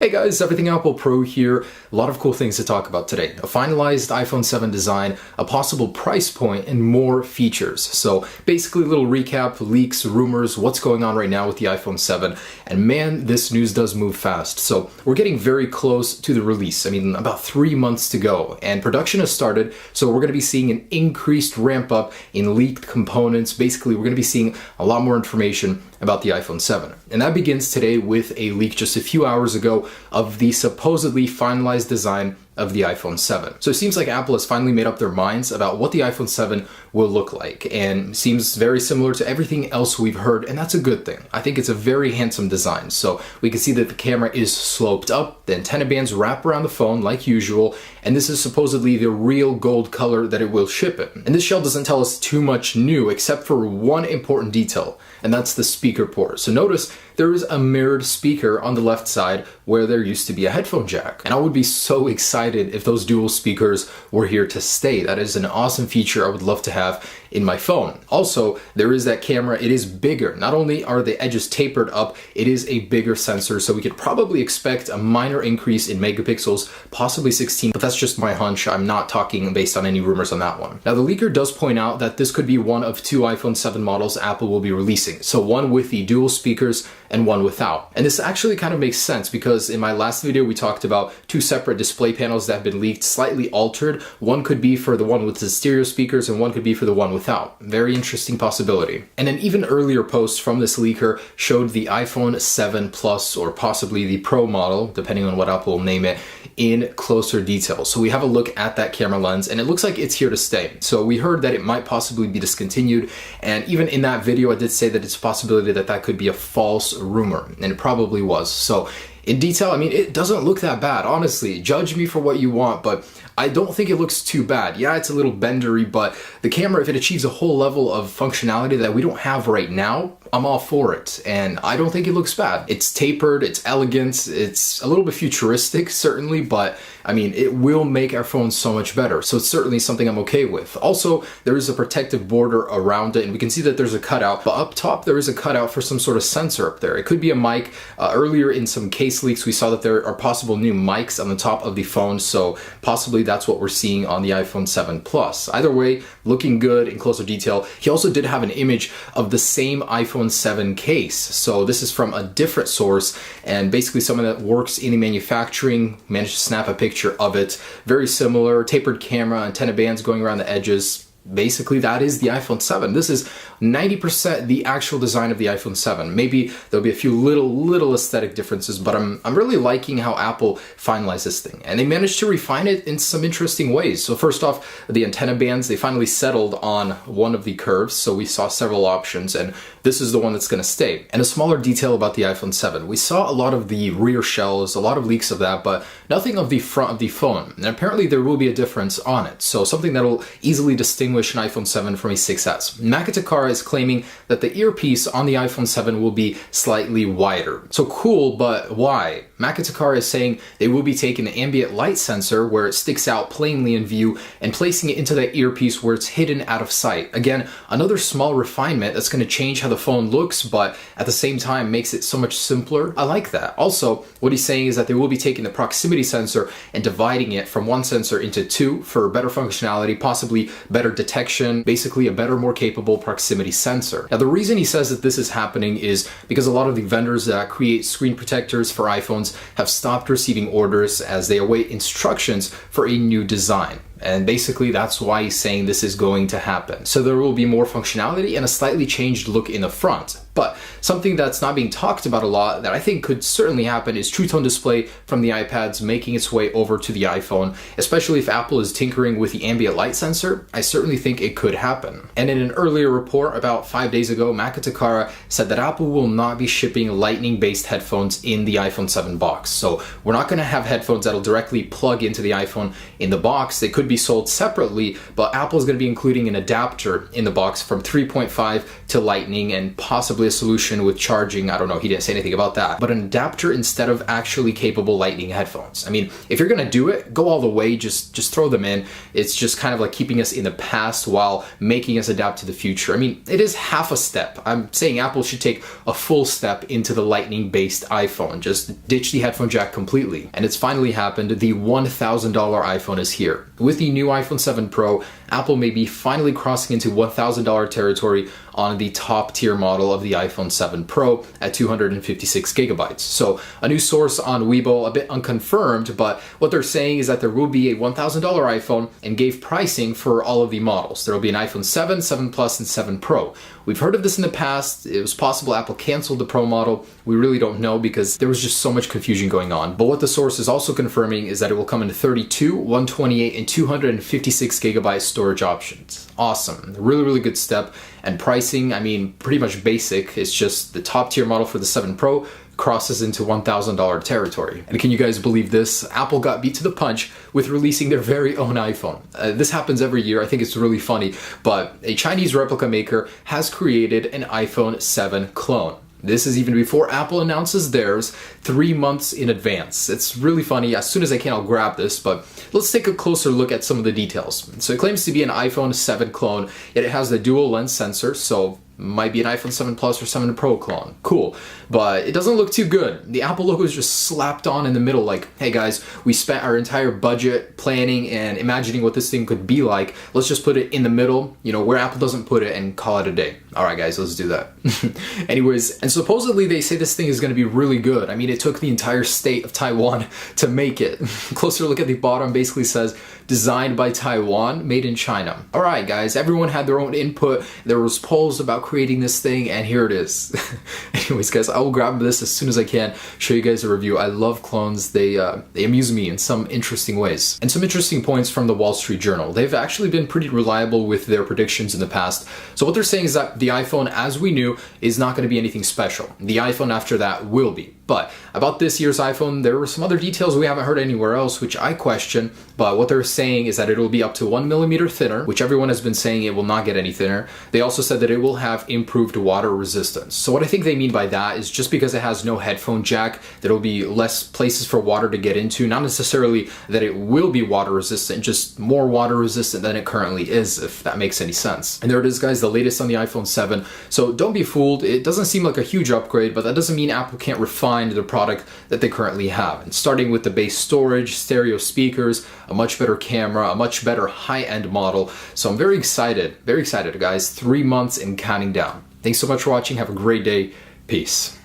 Hey guys, Everything Apple Pro here. A lot of cool things to talk about today. A finalized iPhone 7 design, a possible price point, and more features. So basically a little recap, leaks, rumors, what's going on right now with the iPhone 7. And man, this news does move fast. So we're getting very close to the release. I mean, about 3 months to go. And production has started, so we're going to be seeing an increased ramp up in leaked components. Basically, we're going to be seeing a lot more information about the iPhone 7. And that begins today with a leak just a few hours ago of the supposedly finalized design of the iPhone 7. So it seems like Apple has finally made up their minds about what the iPhone 7 will look like, and seems very similar to everything else we've heard, and that's a good thing. I think it's a very handsome design. So we can see that the camera is sloped up, the antenna bands wrap around the phone like usual, and this is supposedly the real gold color that it will ship in. And this shell doesn't tell us too much new except for one important detail, and that's the speaker port. So notice there is a mirrored speaker on the left side where there used to be a headphone jack. And I would be so excited if those dual speakers were here to stay. That is an awesome feature I would love to have in my phone. Also, there is that camera. It is bigger. Not only are the edges tapered up, it is a bigger sensor, so we could probably expect a minor increase in megapixels, possibly 16, but that's just my hunch. I'm not talking based on any rumors on that one. Now, the leaker does point out that this could be one of two iPhone 7 models Apple will be releasing. So one with the dual speakers and one without. And this actually kind of makes sense because in my last video, we talked about two separate display panels that have been leaked, slightly altered. One could be for the one with the stereo speakers and one could be for the one without. Very interesting possibility. And an even earlier post from this leaker showed the iPhone 7 Plus, or possibly the Pro model, depending on what Apple will name it, in closer detail. So we have a look at that camera lens and it looks like it's here to stay. So we heard that it might possibly be discontinued, and even in that video I did say that it's a possibility that that could be a false rumor, and it probably was. So in detail, I mean, it doesn't look that bad, honestly. Judge me for what you want, but I don't think it looks too bad. Yeah, it's a little bendery, but the camera, if it achieves a whole level of functionality that we don't have right now, I'm all for it, and I don't think it looks bad. It's tapered, it's elegant, it's a little bit futuristic, certainly, but I mean, it will make our phones so much better, so it's certainly something I'm okay with. Also, there is a protective border around it, and we can see that there's a cutout, but up top there is a cutout for some sort of sensor up there. It could be a mic. Earlier in some case leaks, we saw that there are possible new mics on the top of the phone, so possibly that's what we're seeing on the iPhone 7 Plus. Either way, looking good in closer detail. He also did have an image of the same iPhone 7 case. So this is from a different source, and basically someone that works in the manufacturing managed to snap a picture of it. Very similar, tapered camera, antenna bands going around the edges. Basically, that is the iPhone 7. This is 90% the actual design of the iPhone 7. Maybe there'll be a few little aesthetic differences, but I'm really liking how Apple finalized this thing. And they managed to refine it in some interesting ways. So first off, the antenna bands, they finally settled on one of the curves. So we saw several options, and this is the one that's going to stay. And a smaller detail about the iPhone 7. We saw a lot of the rear shells, a lot of leaks of that, but nothing of the front of the phone. And apparently there will be a difference on it. So something that'll easily distinguish an iPhone 7 from a 6S. Macatakara is claiming that the earpiece on the iPhone 7 will be slightly wider. So cool, but why? Macatakara is saying they will be taking the ambient light sensor where it sticks out plainly in view and placing it into that earpiece where it's hidden out of sight. Again, another small refinement that's going to change how the phone looks, but at the same time makes it so much simpler. I like that. Also, what he's saying is that they will be taking the proximity sensor and dividing it from one sensor into two for better functionality, possibly better detection, basically a better, more capable proximity sensor. Now, the reason he says that this is happening is because a lot of the vendors that create screen protectors for iPhones have stopped receiving orders as they await instructions for a new design. And basically that's why he's saying this is going to happen. So there will be more functionality and a slightly changed look in the front. But something that's not being talked about a lot that I think could certainly happen is True Tone display from the iPads making its way over to the iPhone, especially if Apple is tinkering with the ambient light sensor. I certainly think it could happen. And in an earlier report about 5 days ago, Macatakara said that Apple will not be shipping lightning-based headphones in the iPhone 7 box. So we're not going to have headphones that'll directly plug into the iPhone in the box. They could be sold separately, but Apple's going to be including an adapter in the box from 3.5 to lightning and possibly possibly a solution with charging. I don't know, he didn't say anything about that, but an adapter instead of actually capable Lightning headphones. I mean, if you're gonna do it, go all the way, just throw them in. It's just kind of like keeping us in the past while making us adapt to the future. I mean, it is half a step. I'm saying Apple should take a full step into the Lightning based iPhone, just ditch the headphone jack completely. And it's finally happened. The $1,000 iPhone is here. With the new iPhone 7 Pro, Apple may be finally crossing into $1,000 territory on the top tier model of the iPhone 7 Pro at 256 gigabytes. So a new source on Weibo, a bit unconfirmed, but what they're saying is that there will be a $1,000 iPhone and gave pricing for all of the models. There will be an iPhone 7, 7 Plus, and 7 Pro. We've heard of this in the past. It was possible Apple canceled the Pro model. We really don't know because there was just so much confusion going on. But what the source is also confirming is that it will come in 32, 128, and 256 gigabyte storage options. Awesome. Really, really good step. And pricing, I mean, pretty much basic. It's just the top tier model for the 7 Pro crosses into $1,000 territory. And can you guys believe this? Apple got beat to the punch with releasing their very own iPhone. This happens every year. I think it's really funny, but a Chinese replica maker has created an iPhone 7 clone. This is even before Apple announces theirs 3 months in advance. It's really funny. As soon as I can, I'll grab this, but let's take a closer look at some of the details. So it claims to be an iPhone 7 clone, yet it has the dual lens sensor, so might be an iPhone 7 Plus or 7 Pro clone. Cool. But it doesn't look too good. The Apple logo is just slapped on in the middle like, hey guys, we spent our entire budget planning and imagining what this thing could be like. Let's just put it in the middle, you know, where Apple doesn't put it and call it a day. All right, guys, let's do that. Anyways, and supposedly they say this thing is going to be really good. I mean, it took the entire state of Taiwan to make it. Closer look at the bottom basically says, designed by Taiwan, made in China. All right, guys, everyone had their own input. There was polls about creating this thing, and here it is. Anyways, guys, I will grab this as soon as I can, show you guys a review. I love clones. They amuse me in some interesting ways. And some interesting points from the Wall Street Journal. They've actually been pretty reliable with their predictions in the past. So what they're saying is that the iPhone, as we knew, is not going to be anything special. The iPhone after that will be. But about this year's iPhone, there were some other details we haven't heard anywhere else, which I question. But what they're saying is that it will be up to 1 millimeter thinner, which everyone has been saying it will not get any thinner. They also said that it will have improved water resistance. So what I think they mean by that is just because it has no headphone jack, there will be less places for water to get into. Not necessarily that it will be water resistant, just more water resistant than it currently is, if that makes any sense. And there it is, guys, the latest on the iPhone 7. So don't be fooled. It doesn't seem like a huge upgrade, but that doesn't mean Apple can't refine the product that they currently have. And starting with the base storage, stereo speakers, a much better camera, a much better high-end model. So I'm very excited, guys. 3 months and counting down. Thanks so much for watching. Have a great day. Peace.